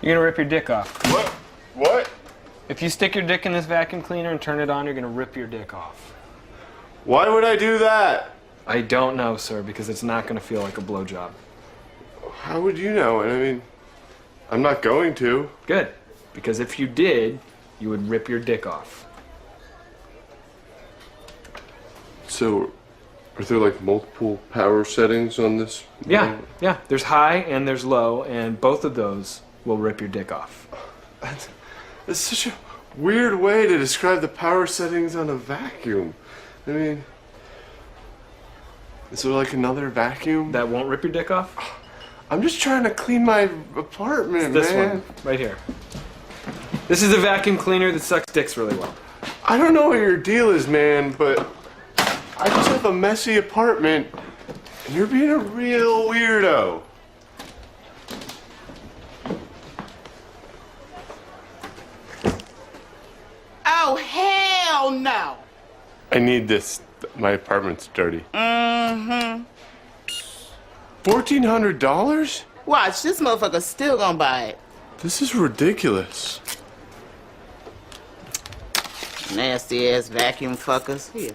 You're gonna rip your dick off. What? What? If you stick your dick in this vacuum cleaner and turn it on, you're gonna rip your dick off. Why would I do that? I don't know, sir, because it's not gonna feel like a blowjob. How would you know? I mean, I'm not going to. Good, because if you did, you would rip your dick off. So, are there like multiple power settings on this? Yeah. There's high and there's low, and both of those will rip your dick off. That's such a weird way to describe the power settings on a vacuum. I mean, is there like another vacuum? That won't rip your dick off? I'm just trying to clean my apartment, This man. one, right here. This is a vacuum cleaner that sucks dicks really well. I don't know what your deal is, man, but I just have a messy apartment, and you're being a real weirdo. Oh, hell no. I need this. My apartment's dirty. Mm-hmm. $1,400? Watch, this motherfucker still gonna buy it. This is ridiculous. Nasty ass vacuum fuckers. Here.